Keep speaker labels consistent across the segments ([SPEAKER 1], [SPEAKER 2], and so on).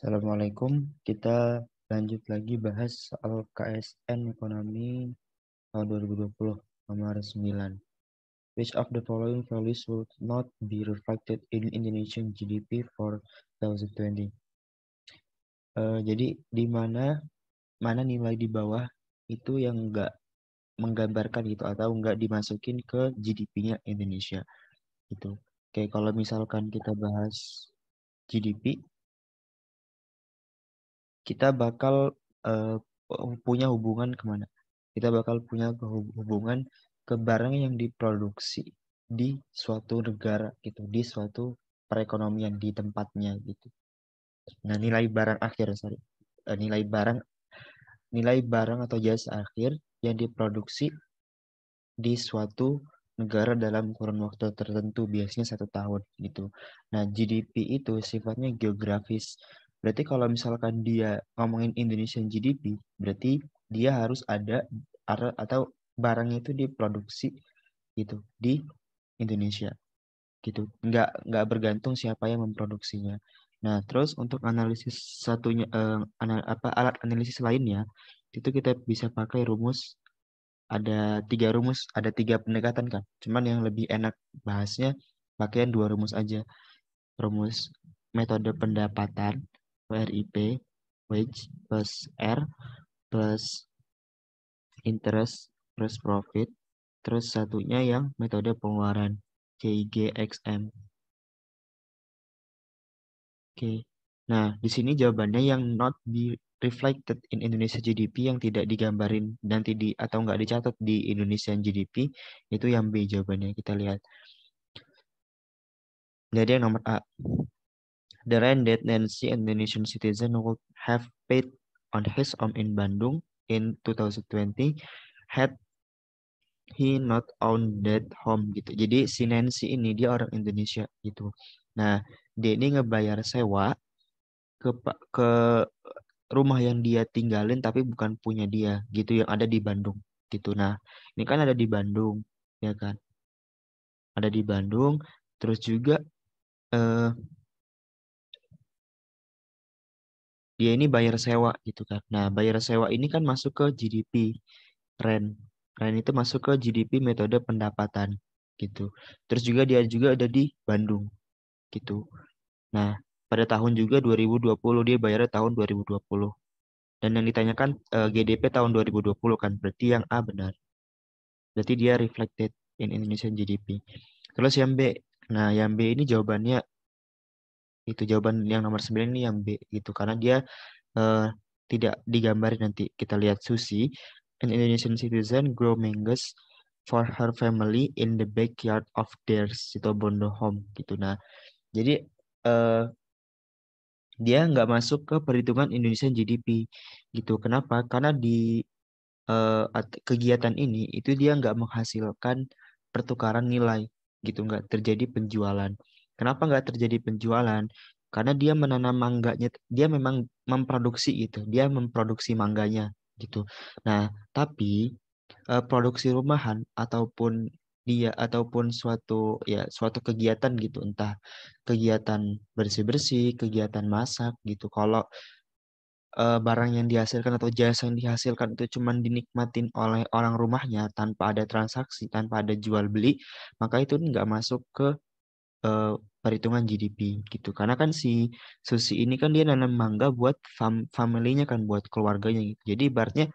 [SPEAKER 1] Assalamualaikum. Kita lanjut lagi bahas soal KSN Ekonomi tahun 2020 nomor 9. Which of the following values would not be reflected in Indonesian GDP for 2020? Jadi di mana nilai di bawah itu yang enggak menggambarkan gitu atau enggak dimasukin ke GDP-nya Indonesia gitu. Oke, kalau misalkan kita bahas GDP, kita bakal eh, punya hubungan kemana? Kita bakal punya hubungan ke barang yang diproduksi di suatu negara gitu, di suatu perekonomian di tempatnya gitu. Nah, nilai barang akhir, sorry. Nilai barang atau jasa akhir yang diproduksi di suatu negara dalam kurun waktu tertentu, biasanya 1 tahun gitu. Nah, GDP itu sifatnya geografis. Berarti kalau misalkan dia ngomongin Indonesian GDP, berarti dia harus atau barangnya itu diproduksi gitu di Indonesia gitu. Nggak bergantung siapa yang memproduksinya. Nah, terus untuk analisis satunya alat analisis lainnya itu kita bisa pakai ada tiga pendekatan kan. Cuman yang lebih enak bahasnya pakai 2 rumus aja. Rumus metode pendapatan, WRIP, wage plus R plus interest plus profit. Terus satunya yang metode pengeluaran, CIGXM. Oke. Nah, di sini jawabannya yang not be reflected in Indonesia GDP yang tidak digambarin nanti atau nggak dicatat di Indonesian GDP itu yang B jawabannya. Kita lihat. Jadi yang nomor A, the rent that Nancy, Indonesian citizen, would have paid on his home in Bandung in 2020 had he not owned that home gitu. Jadi si Nancy ini dia orang Indonesia gitu. Nah, dia ini ngebayar sewa ke rumah yang dia tinggalin tapi bukan punya dia gitu yang ada di Bandung gitu. Nah, ini kan ada di Bandung ya kan? Ada di Bandung terus juga eh, dia ini bayar sewa gitu kan. Nah, bayar sewa ini kan masuk ke GDP rent. Rent itu masuk ke GDP metode pendapatan gitu. Terus juga dia juga ada di Bandung gitu. Nah, pada tahun juga 2020 dia bayarnya tahun 2020. Dan yang ditanyakan GDP tahun 2020 kan, berarti yang A benar. Berarti dia reflected in Indonesian GDP. Terus yang B. Nah, yang B ini jawabannya itu jawaban yang nomor 9 ini yang B gitu karena dia eh, tidak digambarin nanti. Kita lihat Susi, an Indonesian citizen grow mangoes for her family in the backyard of their Situbondo home gitu. Nah, jadi eh, dia nggak masuk ke perhitungan Indonesian GDP gitu. Kenapa? Karena di kegiatan ini itu dia nggak menghasilkan pertukaran nilai gitu, nggak terjadi penjualan. Kenapa nggak terjadi penjualan? Karena dia menanam mangganya, dia memang memproduksi itu, dia memproduksi mangganya gitu. Nah, tapi produksi rumahan ataupun suatu kegiatan gitu, entah kegiatan bersih-bersih, kegiatan masak gitu. Kalau barang yang dihasilkan atau jasa yang dihasilkan itu cuma dinikmatin oleh orang rumahnya tanpa ada transaksi, tanpa ada jual beli, maka itu nggak masuk ke eh, perhitungan GDP gitu. Karena kan si Susi ini kan dia nanam mangga buat familynya kan, buat keluarganya gitu. Jadi ibaratnya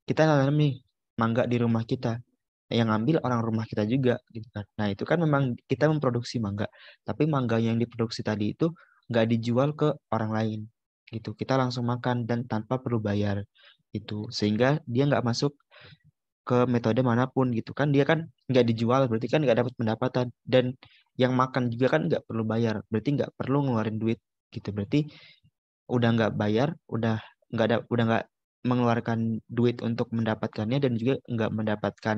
[SPEAKER 1] kita nanam nih mangga di rumah kita, yang ngambil orang rumah kita juga gitu kan. Nah itu kan memang kita memproduksi mangga, tapi mangga yang diproduksi tadi itu nggak dijual ke orang lain gitu. Kita langsung makan dan tanpa perlu bayar itu, sehingga dia nggak masuk ke metode manapun gitu kan. Dia kan nggak dijual, berarti kan nggak dapat pendapatan, dan yang makan juga kan nggak perlu bayar, berarti nggak perlu ngeluarin duit gitu. Berarti udah nggak bayar, udah nggak mengeluarkan duit untuk mendapatkannya, dan juga nggak mendapatkan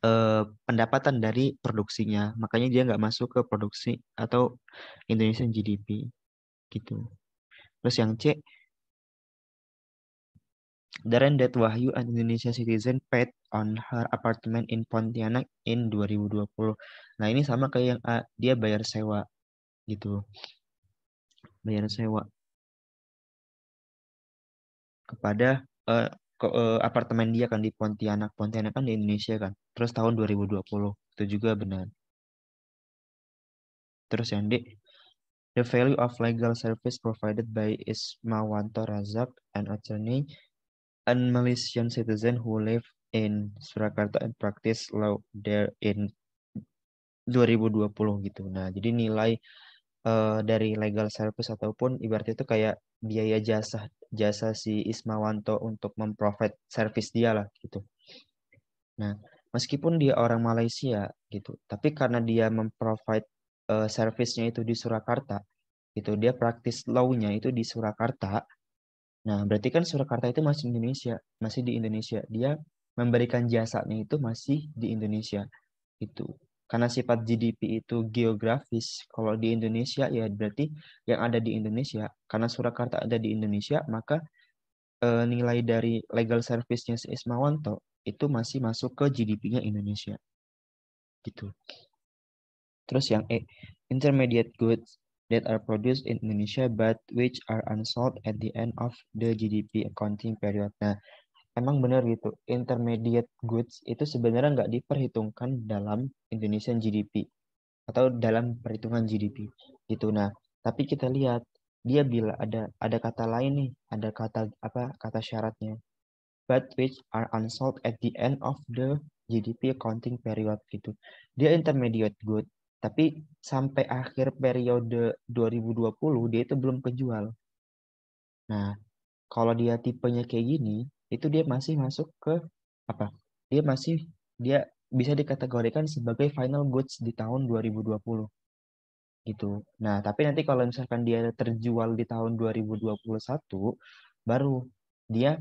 [SPEAKER 1] eh, pendapatan dari produksinya. Makanya dia nggak masuk ke produksi atau Indonesian GDP gitu. Terus yang C, the rent that Wahyu, an Indonesian citizen, paid on her apartment in Pontianak in 2020. Nah ini sama kayak yang A, dia bayar sewa gitu, bayar sewa. kepada apartemen dia kan di Pontianak. Pontianak kan di Indonesia kan. Terus tahun 2020 itu juga benar. Terus yang D, the value of legal service provided by Ismawanto Razak, an attorney and Malaysian citizen who live in Surakarta and practice law there in 2020 gitu. Nah, jadi nilai dari legal service ataupun ibaratnya itu kayak biaya jasa jasa si Ismawanto untuk memprovide service dia lah gitu. Nah, meskipun dia orang Malaysia gitu, tapi karena dia memprovide service-nya itu di Surakarta, gitu, dia praktis law-nya itu di Surakarta. Nah, berarti kan Surakarta itu masih Indonesia, masih di Indonesia. Dia memberikan jasanya itu masih di Indonesia. Itu. Karena sifat GDP itu geografis, kalau di Indonesia ya berarti yang ada di Indonesia. Karena Surakarta ada di Indonesia, maka nilai dari legal service-nya si Ismawanto itu masih masuk ke GDP-nya Indonesia. Gitu. Terus yang E, intermediate goods that are produced in Indonesia but which are unsold at the end of the GDP accounting period. Nah, emang benar gitu. Intermediate goods itu sebenarnya nggak diperhitungkan dalam Indonesian GDP atau dalam perhitungan GDP gitu. Nah, tapi kita lihat dia bila ada kata lain nih, ada kata apa kata syaratnya. But which are unsold at the end of the GDP accounting period gitu. Dia intermediate good, tapi sampai akhir periode 2020 dia itu belum kejual. Nah, kalau dia tipenya kayak gini, itu dia masih masuk ke apa? Dia bisa dikategorikan sebagai final goods di tahun 2020 gitu. Nah, tapi nanti kalau misalkan dia terjual di tahun 2021, baru dia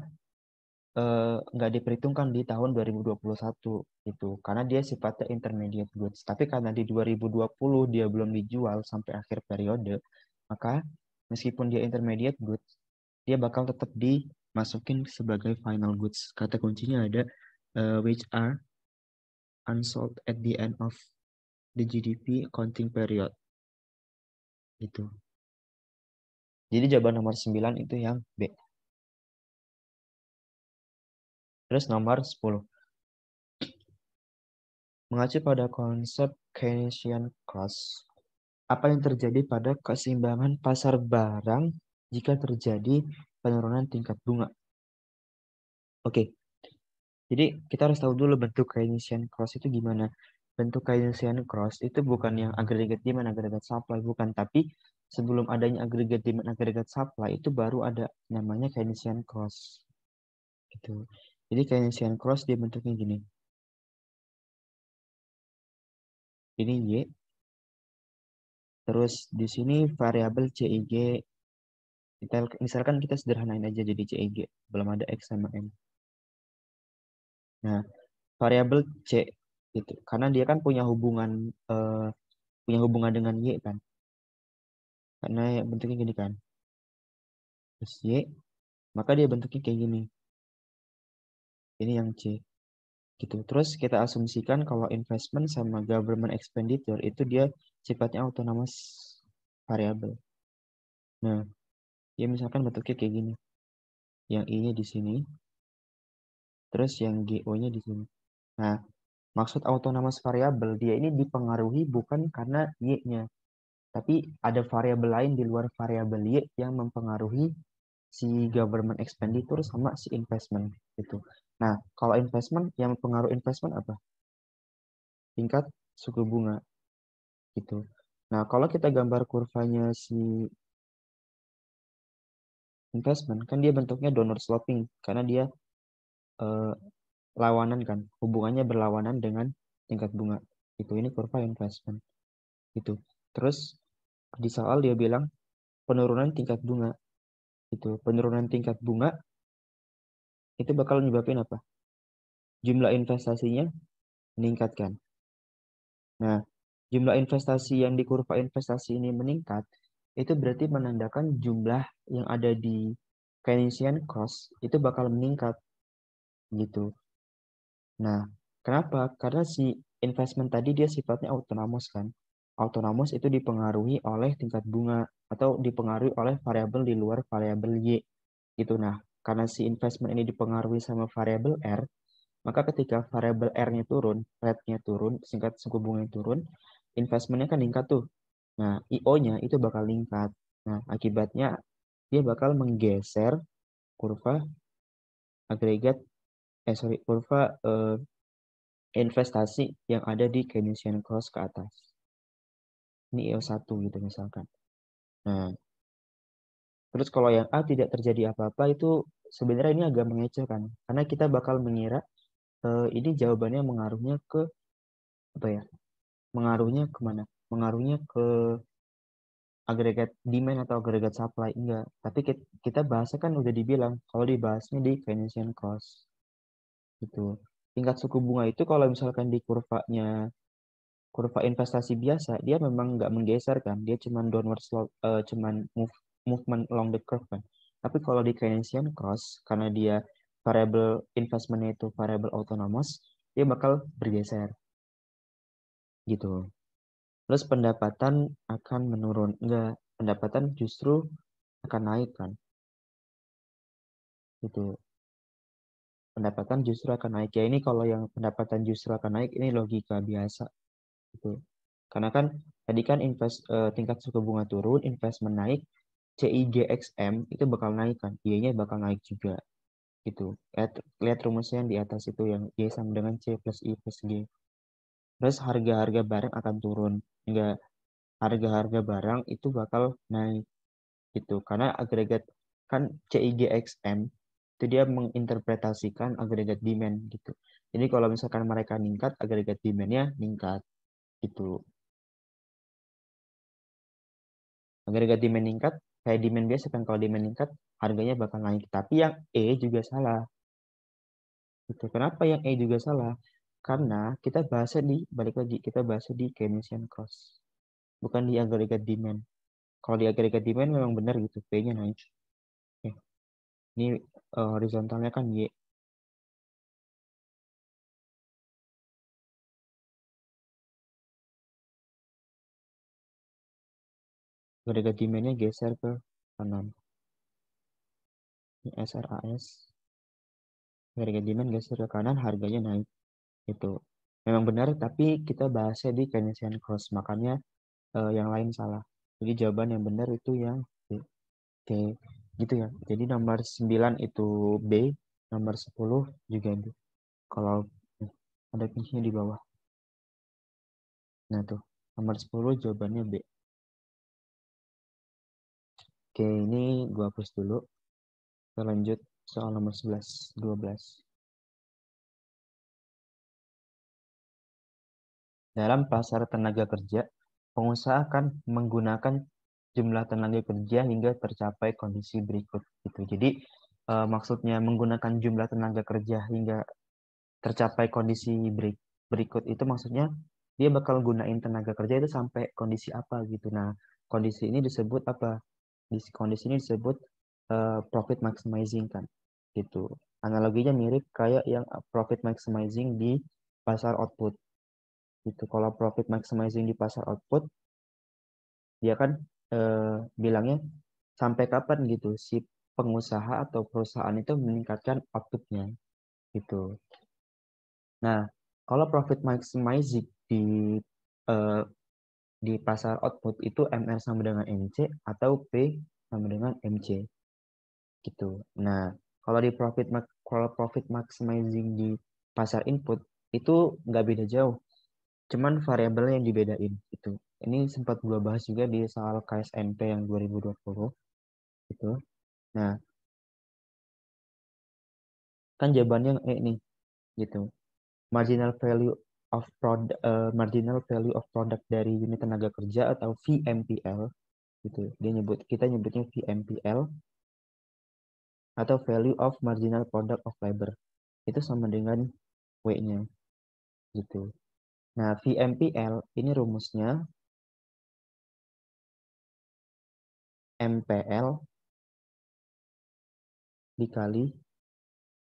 [SPEAKER 1] nggak diperhitungkan di tahun 2021 itu karena dia sifatnya intermediate goods. Tapi karena di 2020 dia belum dijual sampai akhir periode, maka meskipun dia intermediate goods, dia bakal tetap dimasukin sebagai final goods. Kata kuncinya ada which are unsold at the end of the GDP accounting period. Itu. Jadi jawaban nomor 9 itu yang B. Terus nomor 10. Mengacu pada konsep Keynesian cost, apa yang terjadi pada keseimbangan pasar barang jika terjadi penurunan tingkat bunga? Oke, jadi kita harus tahu dulu bentuk Keynesian cross itu gimana. Bentuk Keynesian cross itu bukan yang agregat demand, agregat supply, bukan. Tapi sebelum adanya agregat demand, agregat supply itu baru ada namanya Keynesian cross. Gitu. Jadi Keynesian cross dia bentuknya gini. Ini Y. Terus di sini variabel CIG. Misalkan kita sederhanain aja jadi CIG. Belum ada X sama M. Nah, variabel C gitu. Karena dia kan punya hubungan dengan Y kan. Karena bentuknya gini kan. Terus Y, maka dia bentuknya kayak gini. Ini yang C gitu. Terus kita asumsikan kalau investment sama government expenditure itu dia sifatnya autonomous variable. Nah, ya misalkan bentuknya kayak gini. Yang I-nya di sini, terus yang GO-nya di sini. Nah, maksud autonomous variable dia ini dipengaruhi bukan karena Y-nya, tapi ada variabel lain di luar variabel Y yang mempengaruhi si government expenditure sama si investment gitu. Nah, kalau investment yang mempengaruhi investment apa? Tingkat suku bunga gitu. Nah, kalau kita gambar kurvanya si investment kan dia bentuknya downward sloping karena dia eh, lawanan kan, hubungannya berlawanan dengan tingkat bunga. Itu ini kurva investment gitu. Terus di soal dia bilang penurunan tingkat bunga itu. Penurunan tingkat bunga itu bakal menyebabkan apa? Jumlah investasinya meningkatkan. Nah, jumlah investasi yang di kurva investasi ini meningkat, itu berarti menandakan jumlah yang ada di Keynesian cost itu bakal meningkat gitu. Nah, kenapa? Karena si investment tadi dia sifatnya autonomous kan. Autonomous itu dipengaruhi oleh tingkat bunga atau dipengaruhi oleh variabel di luar variabel Y gitu. Nah, karena si investment ini dipengaruhi sama variabel R, maka ketika variabel R-nya turun, rate-nya turun, singkat suku bunganya turun, investmentnya kan meningkat tuh. Nah, IO-nya itu bakal meningkat. Nah, akibatnya dia bakal menggeser kurva agregat, kurva investasi yang ada di Keynesian cross ke atas. Ini IO1 gitu misalkan. Nah, terus kalau yang A tidak terjadi apa-apa itu sebenarnya ini agak mengecewakan. Karena kita bakal mengira ini jawabannya mengaruhnya ke apa ya? Mengaruhnya kemana? Mengaruhnya ke agregat demand atau agregat supply enggak. Tapi kita bahasnya kan udah dibilang kalau dibahasnya di Keynesian cross gitu. Tingkat suku bunga itu kalau misalkan di kurva investasi biasa dia memang nggak menggeser kan, dia cuman downward slope, cuman movement along the curve kan. Tapi kalau di Keynesian cross karena dia variable investmentnya itu variable autonomous, dia bakal bergeser gitu. Terus pendapatan akan menurun. Enggak, pendapatan justru akan naik kan. Gitu. Pendapatan justru akan naik. Ya ini kalau yang pendapatan justru akan naik, ini logika biasa. Gitu. Karena kan tadi kan tingkat suku bunga turun, investment naik, CIGXM itu bakal naik kan. Y-nya bakal naik juga. Gitu. Lihat rumusnya yang di atas itu yang Y sama dengan C plus I plus G. Terus harga-harga barang akan turun. Enggak, harga-harga barang itu bakal naik gitu karena agregat kan CIGXM itu dia menginterpretasikan agregat demand gitu. Jadi kalau misalkan mereka meningkat, agregat demandnya meningkat gitu. Agregat demand meningkat, kayak demand biasa kan kalau demand meningkat, harganya bakal naik. Tapi yang E juga salah. Gitu. Kenapa yang E juga salah? Karena kita bahasnya di balik lagi kita bahasnya di Keynesian cross, bukan di agregat demand. Kalau di agregat demand memang benar gitu, P-nya naik. Oke. Ini horizontalnya kan Y. Agregat demand-nya geser ke kanan. Ini SRAS. Agregat demand geser ke kanan, harganya naik. Itu memang benar, tapi kita bahasnya di Keynesian cross. Makanya yang lain salah. Jadi jawaban yang benar itu yang B. Oke, gitu ya. Jadi nomor 9 itu B, nomor 10 juga B. Kalau ada kunci di bawah. Nah tuh, nomor 10 jawabannya B. Oke, ini gua hapus dulu. Kita lanjut soal nomor 11, 12. Dalam pasar tenaga kerja, pengusaha akan menggunakan jumlah tenaga kerja hingga tercapai kondisi berikut. Gitu. Jadi maksudnya menggunakan jumlah tenaga kerja hingga tercapai kondisi berikut itu maksudnya dia bakal gunain tenaga kerja itu sampai kondisi apa gitu. Nah, kondisi ini disebut apa? Kondisi ini disebut profit maximizing kan. Gitu. Analoginya mirip kayak yang profit maximizing di pasar output. Itu kalau profit maximizing di pasar output, dia kan bilangnya sampai kapan gitu si pengusaha atau perusahaan itu meningkatkan outputnya gitu. Nah, kalau profit maximizing eh, di pasar output itu MR sama dengan MC atau P sama dengan MC gitu. Nah, kalau profit maximizing di pasar input itu nggak beda jauh, cuman variabelnya yang dibedain gitu. Ini sempat gue bahas juga di soal KSNP yang 2020 gitu. Nah, kan jawabannya nih gitu. Marginal value of product dari unit tenaga kerja atau VMPL gitu. Kita nyebutnya VMPL atau value of marginal product of labor. Itu sama dengan W-nya gitu. Nah, VMPL ini rumusnya MPL dikali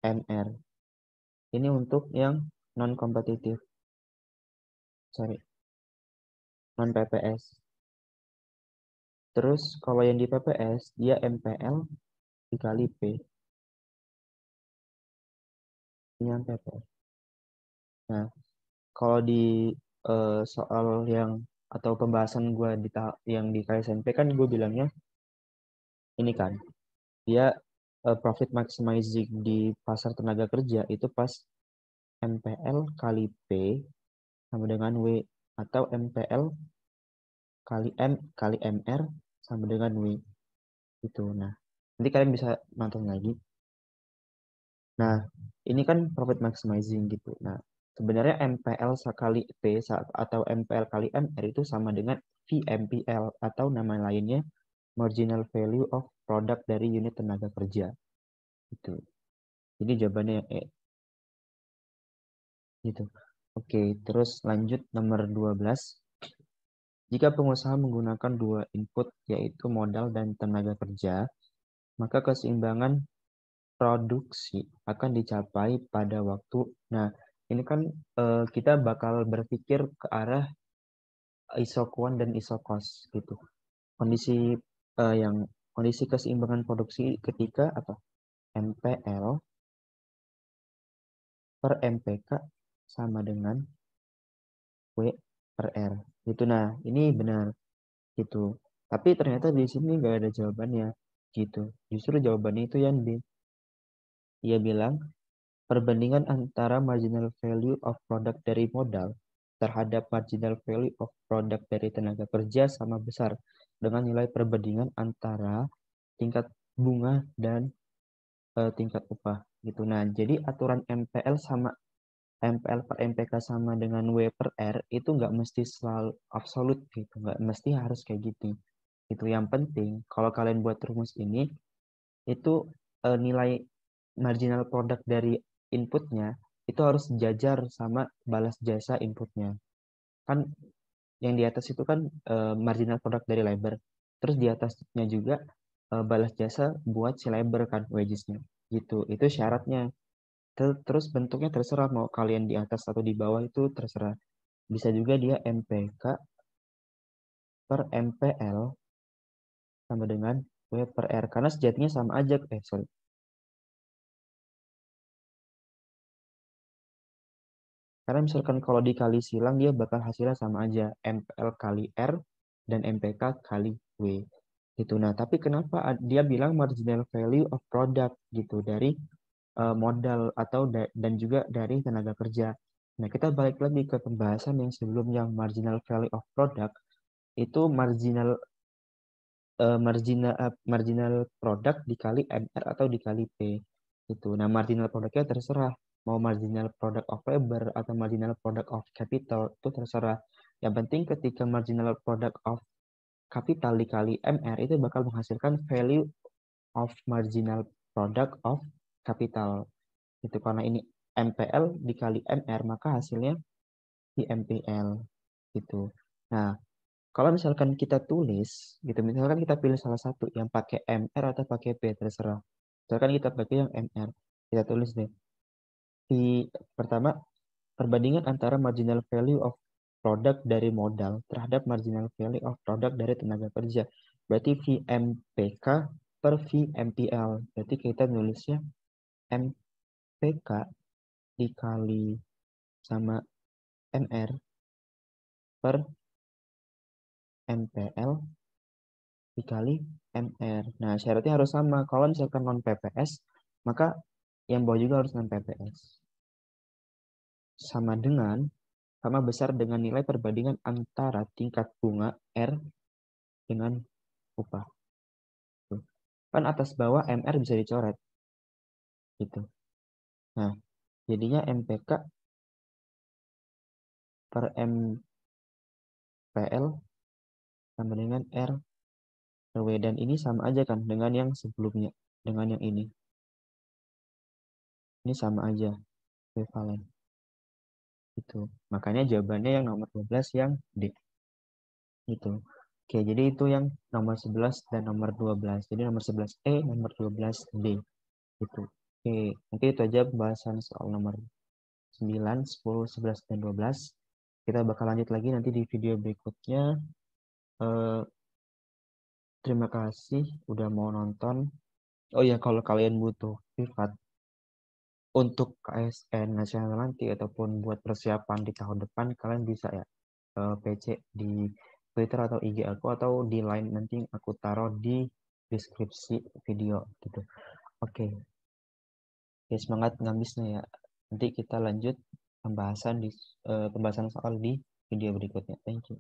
[SPEAKER 1] MR. Ini untuk yang non kompetitif, sorry, non PPS. Terus kalau yang di PPS dia MPL dikali P. Ini MPPL. Nah, kalau di soal yang atau pembahasan gue di yang di KSMP kan gue bilangnya ini kan dia profit maximizing di pasar tenaga kerja itu pas MPL kali P sama dengan W atau MPL kali M kali MR sama dengan W itu. Nah, nanti kalian bisa nonton lagi. Nah, ini kan profit maximizing gitu. Nah, sebenarnya MPL kali P atau MPL kali MR itu sama dengan VMPL atau nama lainnya marginal value of product dari unit tenaga kerja. Itu. Jadi jawabannya E. Gitu. Oke, terus lanjut nomor 12. Jika pengusaha menggunakan dua input yaitu modal dan tenaga kerja, maka keseimbangan produksi akan dicapai pada waktu. Nah, ini kan kita bakal berpikir ke arah isokuan dan isokos gitu. Kondisi yang kondisi keseimbangan produksi ketika apa? MPL per MPK sama dengan W per R. Gitu. Nah, ini benar gitu. Tapi ternyata di sini nggak ada jawabannya gitu. Justru jawabannya itu yang B. Ia bilang perbandingan antara marginal value of product dari modal terhadap marginal value of product dari tenaga kerja sama besar dengan nilai perbandingan antara tingkat bunga dan tingkat upah gitu. Nah, jadi aturan MPL sama MPL per MPK sama dengan W per R itu nggak mesti selalu absolut gitu, nggak mesti harus kayak gitu. Itu yang penting kalau kalian buat rumus ini itu nilai marginal product dari inputnya itu harus sejajar sama balas jasa inputnya. Kan yang di atas itu kan marginal product dari labor. Terus di atasnya juga balas jasa buat si labor kan wagesnya. Gitu. Itu syaratnya. Terus bentuknya terserah mau kalian di atas atau di bawah itu terserah. Bisa juga dia MPK per MPL sama dengan W per R. Karena sejatinya sama aja. Sorry. Karena misalkan kalau dikali silang dia bakal hasilnya sama aja. MPL kali R dan MPK kali W. Gitu. Nah, tapi kenapa dia bilang marginal value of product gitu dari modal atau dan juga dari tenaga kerja. Nah, kita balik lagi ke pembahasan yang sebelum yang marginal value of product itu marginal produk dikali MR atau dikali P itu. Nah, marginal produknya terserah mau marginal product of labor atau marginal product of capital itu terserah. Yang penting ketika marginal product of capital dikali MR itu bakal menghasilkan value of marginal product of capital. Itu karena ini MPL dikali MR maka hasilnya di MPL gitu. Nah, kalau misalkan kita tulis, gitu, misalkan kita pilih salah satu yang pakai MR atau pakai P, terserah. Misalkan kita pakai yang MR, kita tulis deh. Di pertama, perbandingan antara marginal value of product dari modal terhadap marginal value of product dari tenaga kerja. Berarti VMPK per VMPL. Berarti kita nulisnya MPK dikali sama MR per MPL dikali MR. Nah, syaratnya harus sama. Kalau misalkan non PPS, maka yang bawah juga harus non PPS. Sama dengan, sama besar dengan nilai perbandingan antara tingkat bunga R dengan upah. Tuh. Kan atas bawah MR bisa dicoret. Gitu. Nah, jadinya MPK per MPL sama dengan R per W. Dan ini sama aja kan dengan yang sebelumnya. Dengan yang ini. Ini sama aja. Equivalent. Itu. Makanya jawabannya yang nomor 12 yang D. Gitu. Oke, jadi itu yang nomor 11 dan nomor 12. Jadi nomor 11 E, nomor 12 D. Gitu. Oke, mungkin itu aja pembahasan soal nomor 9, 10, 11, dan 12. Kita bakal lanjut lagi nanti di video berikutnya. Eh, terima kasih udah mau nonton. Oh ya, kalau kalian butuh privat untuk KSN nasional nanti ataupun buat persiapan di tahun depan, kalian bisa ya PC di Twitter atau IG aku atau di line, nanti aku taruh di deskripsi video gitu. Oke, oke, semangat ngamisnya ya. Nanti kita lanjut pembahasan soal di video berikutnya. Thank you.